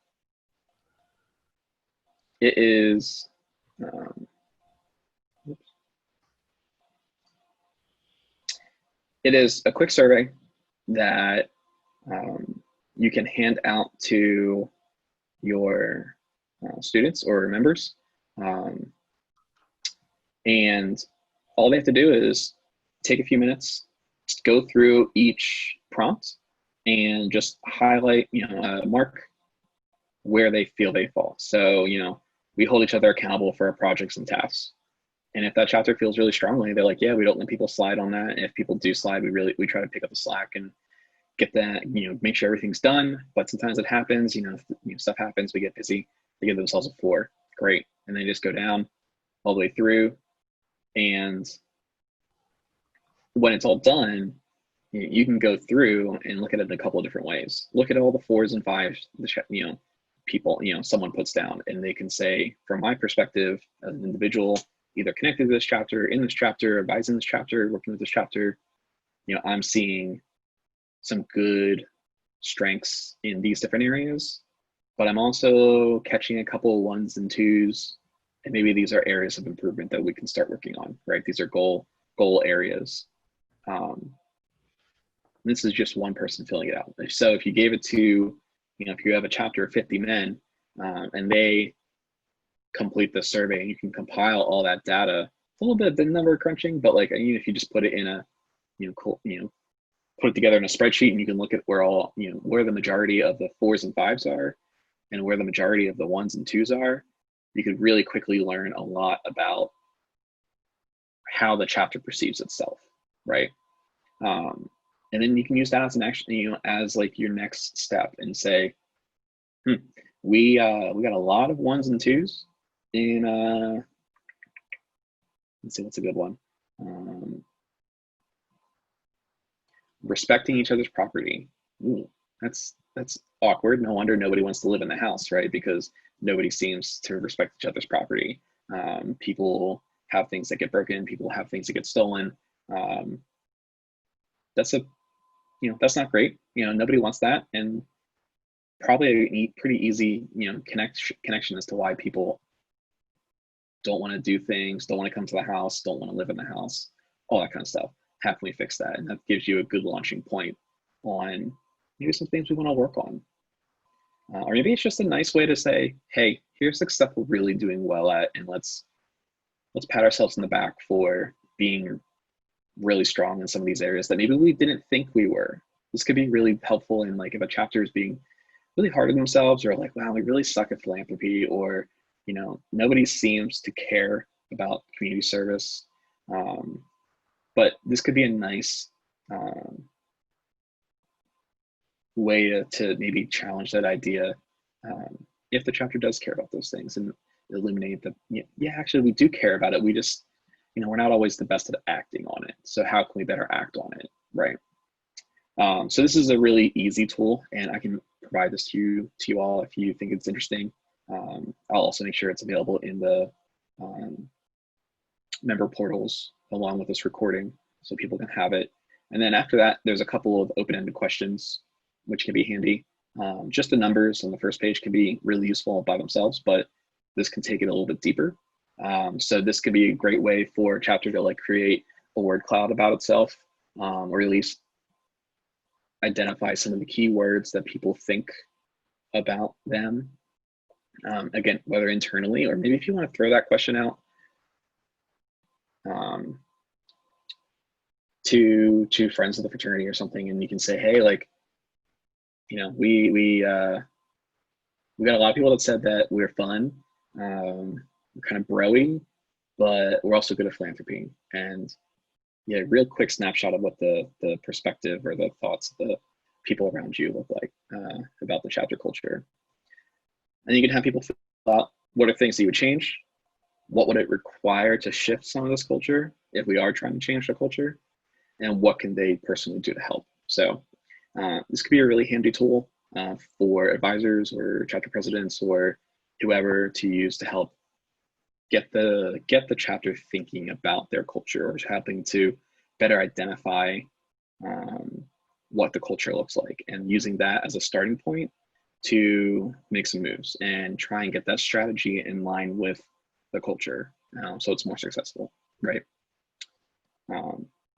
It is it is a quick survey that you can hand out to your students or members. And all they have to do is take a few minutes, go through each prompt, and just highlight, mark where they feel they fall. So, we hold each other accountable for our projects and tasks. And if that chapter feels really strongly, they're like, yeah, we don't let people slide on that. And if people do slide, we try to pick up the slack and get that, make sure everything's done. But sometimes it happens, stuff happens, we get busy. They give themselves a 4. Great. And they just go down all the way through. And when it's all done, you can go through and look at it in a couple of different ways. Look at all the 4s and 5s, people, someone puts down, and they can say, from my perspective as an individual, either connected to this chapter, in this chapter, advising this chapter, working with this chapter, I'm seeing some good strengths in these different areas, but I'm also catching a couple of 1s and 2s, and maybe these are areas of improvement that we can start working on, right? These are goal areas. This is just one person filling it out. So if you gave it to, if you have a chapter of 50 men, and they complete the survey, and you can compile all that data, a little bit of the number crunching, but like, if you just put it in a, put it together in a spreadsheet, and you can look at where the majority of the 4s and 5s are, and where the majority of the 1s and 2s are, you could really quickly learn a lot about how the chapter perceives itself, right? And then you can use that as an action, as like your next step, and say, we got a lot of 1s and 2s in, let's see, what's a good one? Respecting each other's property. Ooh, that's awkward. No wonder nobody wants to live in the house, right? Because nobody seems to respect each other's property. People have things that get broken. People have things that get stolen. That's not great. Nobody wants that, and probably a pretty easy, connection as to why people don't want to do things, don't want to come to the house, don't want to live in the house, all that kind of stuff. How can we fix that? And that gives you a good launching point on maybe some things we want to work on. Or maybe it's just a nice way to say, hey, here's the stuff we're really doing well at, and let's pat ourselves in the back for being really strong in some of these areas that maybe we didn't think we were. This could be really helpful in, like, if a chapter is being really hard on themselves, or like, wow, we really suck at philanthropy, or nobody seems to care about community service. But this could be a nice way to maybe challenge that idea, if the chapter does care about those things, and illuminate actually we do care about it. We just, we're not always the best at acting on it. So how can we better act on it, right? So this is a really easy tool, and I can provide this to you all if you think it's interesting. I'll also make sure it's available in the member portals along with this recording, so people can have it. And then after that, there's a couple of open-ended questions, which can be handy. Just the numbers on the first page can be really useful by themselves, but this can take it a little bit deeper. So this could be a great way for a chapter to like create a word cloud about itself, or at least identify some of the keywords that people think about them. Again, whether internally, or maybe if you want to throw that question out to friends of the fraternity or something, and you can say, hey, like, we got a lot of people that said that we're fun, we're kind of broy, but we're also good at philanthropy. And real quick snapshot of what the perspective or the thoughts of the people around you look like about the chapter culture. And you can have people fill out what are things that you would change, what would it require to shift some of this culture if we are trying to change the culture, and what can they personally do to help. So this could be a really handy tool for advisors or chapter presidents or whoever to use to help get the chapter thinking about their culture, or helping to better identify what the culture looks like, and using that as a starting point to make some moves and try and get that strategy in line with the culture, so it's more successful, right?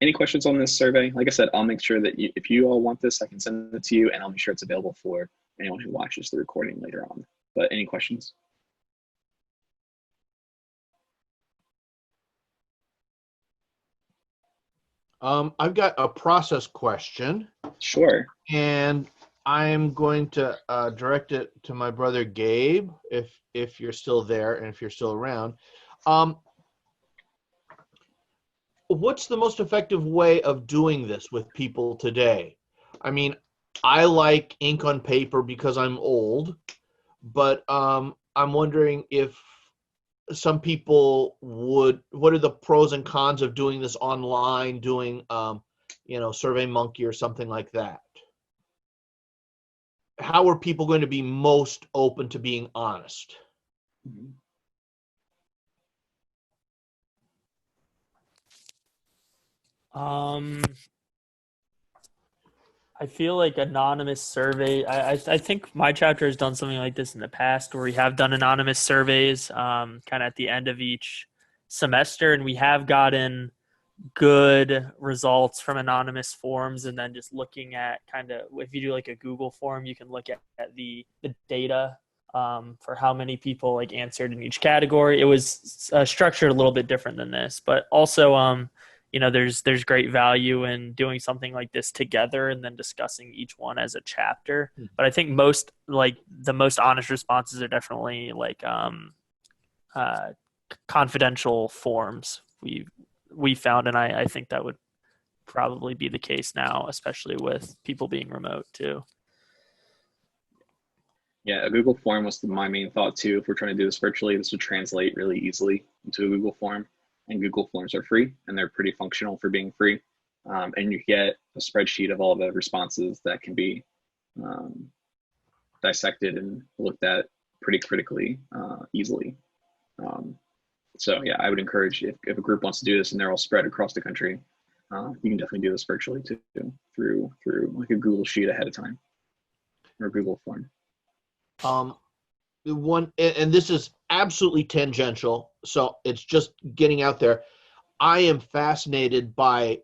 Any questions on this survey? Like I said, I'll make sure that if you all want this, I can send it to you, and I'll make sure it's available for anyone who watches the recording later on. But any questions? I've got a process question. Sure. And I'm going to direct it to my brother Gabe, if you're still there and if you're still around. what's the most effective way of doing this with people today? I mean, I like ink on paper because I'm old, but I'm wondering if some people would, what are the pros and cons of doing this online, doing, SurveyMonkey or something like that? How are people going to be most open to being honest? I feel like anonymous survey. I think my chapter has done something like this in the past, where we have done anonymous surveys, kind of at the end of each semester, and we have gotten good results from anonymous forms. And then just looking at kind of, if you do like a Google form, you can look at the data for how many people like answered in each category. It was structured a little bit different than this, but also there's great value in doing something like this together and then discussing each one as a chapter. But I think the most honest responses are definitely like confidential forms we found, and I think that would probably be the case now, especially with people being remote too. Yeah, a Google form was my main thought too. If we're trying to do this virtually, this would translate really easily into a Google form. And Google Forms are free, and they're pretty functional for being free. And you get a spreadsheet of all the responses that can be dissected and looked at pretty critically, easily. So yeah, I would encourage, if a group wants to do this and they're all spread across the country, you can definitely do this virtually too, through like a Google Sheet ahead of time or Google Form. One, and this is absolutely tangential, so it's just getting out there. I am fascinated by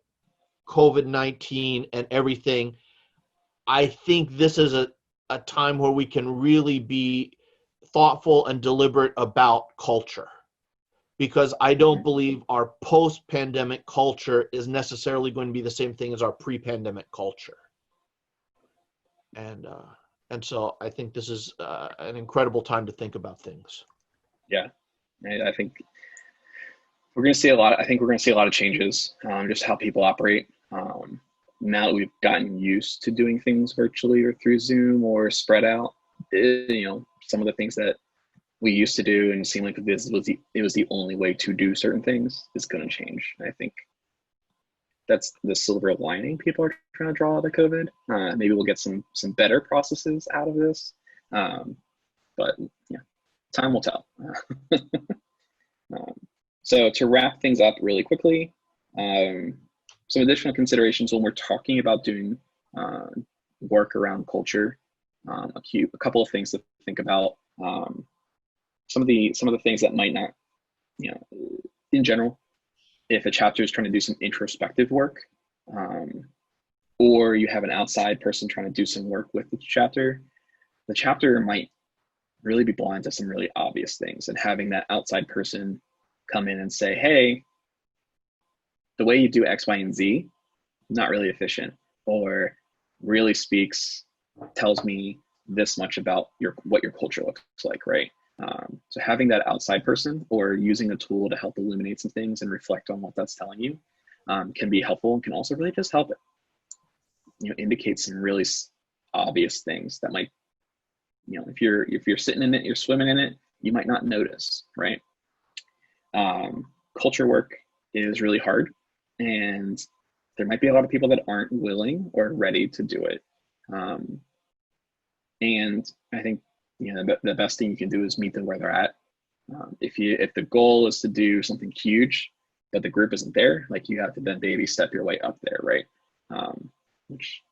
COVID-19 and everything. I think this is a time where we can really be thoughtful and deliberate about culture, because I don't believe our post-pandemic culture is necessarily going to be the same thing as our pre-pandemic culture. And so I think this is an incredible time to think about things. Yeah, I think we're going to see a lot. I think we're going to see a lot of changes, just how people operate. Now that we've gotten used to doing things virtually or through Zoom or spread out, some of the things that we used to do and it seemed like it was the only way to do certain things is going to change. And I think that's the silver lining people are trying to draw out of COVID. Maybe we'll get some better processes out of this, but yeah, time will tell. So to wrap things up really quickly, some additional considerations when we're talking about doing work around culture. A couple of things to think about. Some of the things that might not, in general, if a chapter is trying to do some introspective work, or you have an outside person trying to do some work with the chapter might really be blind to some really obvious things, and having that outside person come in and say, hey, the way you do X, Y, and Z is not really efficient, or really tells me this much about what your culture looks like, right? So having that outside person or using a tool to help illuminate some things and reflect on what that's telling you can be helpful, and can also really just help it, indicate some really obvious things that might, if you're sitting in it, you're swimming in it, you might not notice, right? Culture work is really hard, and there might be a lot of people that aren't willing or ready to do it. And I think the best thing you can do is meet them where they're at. If the goal is to do something huge, but the group isn't there, like, you have to then baby step your way up there, right? Which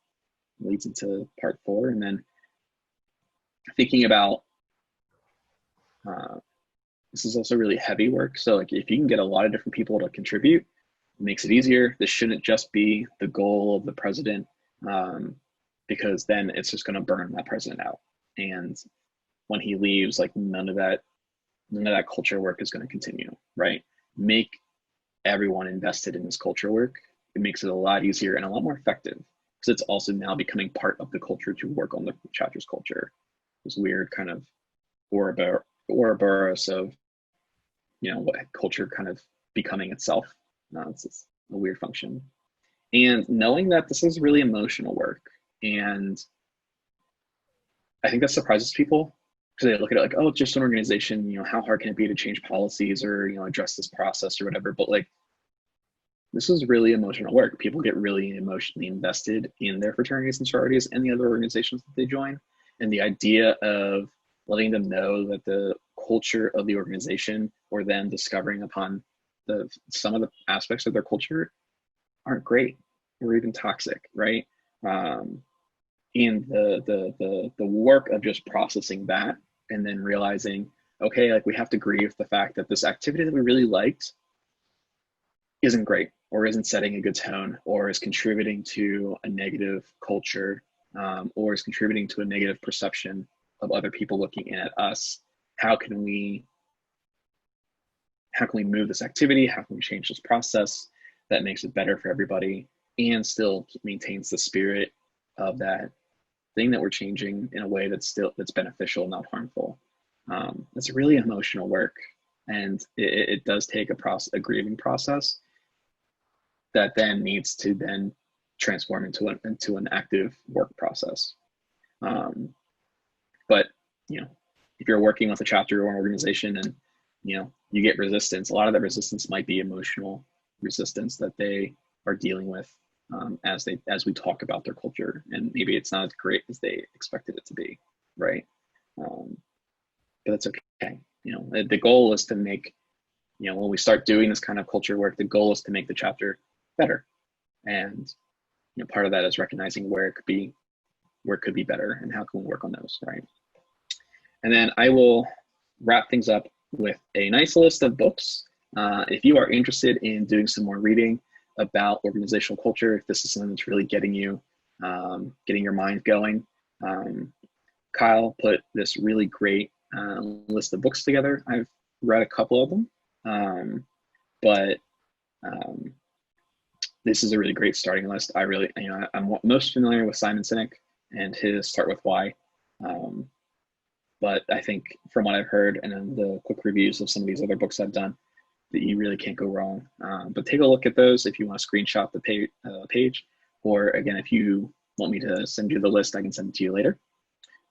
leads into part 4, and then thinking about this is also really heavy work. So like, if you can get a lot of different people to contribute, it makes it easier. This shouldn't just be the goal of the president, because then it's just going to burn that president out. And when he leaves, like, none of that culture work is going to continue, right? Make everyone invested in this culture work. It makes it a lot easier and a lot more effective, because it's also now becoming part of the culture to work on the chapter's culture. This weird kind of Ouroboros of, what culture kind of becoming itself. It's a weird function. And knowing that this is really emotional work, and I think that surprises people because they look at it like, oh, it's just an organization, how hard can it be to change policies or, address this process or whatever. But like, this is really emotional work. People get really emotionally invested in their fraternities and sororities and the other organizations that they join. And the idea of letting them know that the culture of the organization, or them discovering upon some of the aspects of their culture, aren't great or even toxic, right? And the work of just processing that and then realizing, okay, like we have to grieve the fact that this activity that we really liked isn't great, or isn't setting a good tone, or is contributing to a negative culture, or is contributing to a negative perception of other people looking at us. How can we move this activity? How can we change this process that makes it better for everybody and still maintains the spirit of that thing that we're changing in a way that's beneficial, not harmful? It's really emotional work, and it does take a grieving process that then needs to then transform into an active work process. But if you're working with a chapter or an organization and you get resistance, a lot of that resistance might be emotional resistance that they are dealing with as we talk about their culture, and maybe it's not as great as they expected it to be, right? But it's okay. The goal is to make, when we start doing this kind of culture work, the goal is to make the chapter better. And part of that is recognizing where it could be better and how can we work on those, right? And then I will wrap things up with a nice list of books. If you are interested in doing some more reading about organizational culture, if this is something that's really getting your mind going, Kyle put this really great list of books together. I've read a couple of them, but this is a really great starting list. I'm most familiar with Simon Sinek and his Start With Why. But I think from what I've heard and then the quick reviews of some of these other books I've done, that you really can't go wrong. But take a look at those if you want to screenshot the page, or again, if you want me to send you the list, I can send it to you later.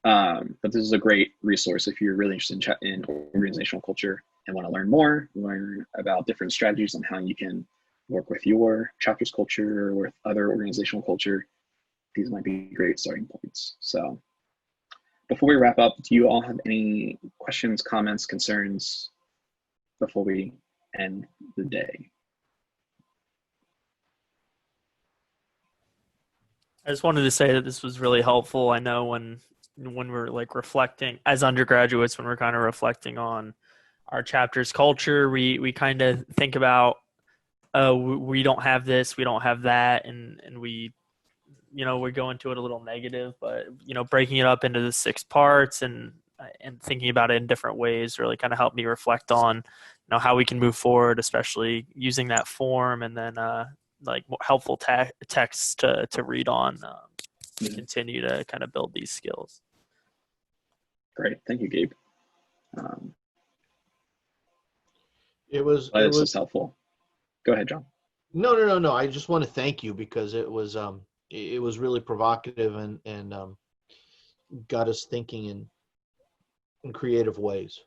But this is a great resource if you're really interested in organizational culture and want to learn about different strategies on how you can work with your chapter's culture or with other organizational culture. These might be great starting points. So before we wrap up, do you all have any questions, comments, concerns before we end the day? I just wanted to say that this was really helpful. I know when we're like reflecting as undergraduates, when we're kind of reflecting on our chapter's culture, we kind of think about, we don't have this, we don't have that, and we go into it a little negative, but breaking it up into the 6 parts and thinking about it in different ways really kind of helped me reflect on how we can move forward, especially using that form, and then like helpful texts to read on to continue to kind of build these skills. Great, thank you, Gabe. It was helpful. Go ahead, John. No. I just want to thank you because it was really provocative and got us thinking in creative ways.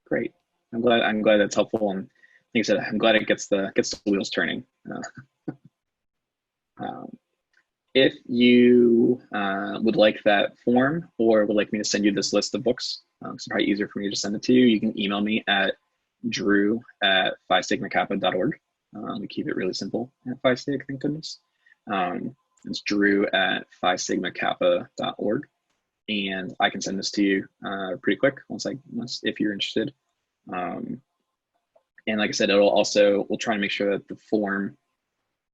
Great. I'm glad that's helpful, and like I said, I'm glad it gets the wheels turning. If you would like that form or would like me to send you this list of books, it's probably easier for me to just send it to you. You can email me at drew@phi-sigma-kappa.org. We keep it really simple at Phi Sig, thank goodness. It's drew@phi-sigma-kappa.org, and I can send this to you pretty quick if you're interested. And like I said, we'll try and make sure that the form,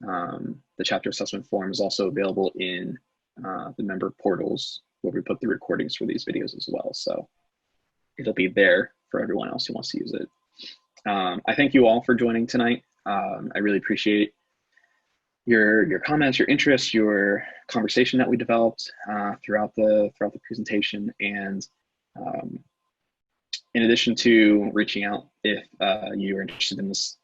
the chapter assessment form, is also available in the member portals where we put the recordings for these videos as well. So it'll be there for everyone else who wants to use it. I thank you all for joining tonight. I really appreciate your comments, your interest, your conversation that we developed throughout the presentation. And in addition to reaching out if you are interested in this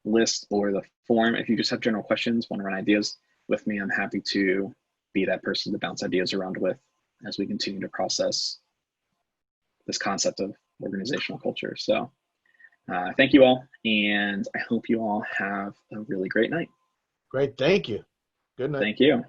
list or the form. If you just have general questions, want to run ideas with me, I'm happy to be that person to bounce ideas around with as we continue to process this concept of organizational culture. So thank you all, and I hope you all have a really great night. Great. Thank you. Good night. Thank you.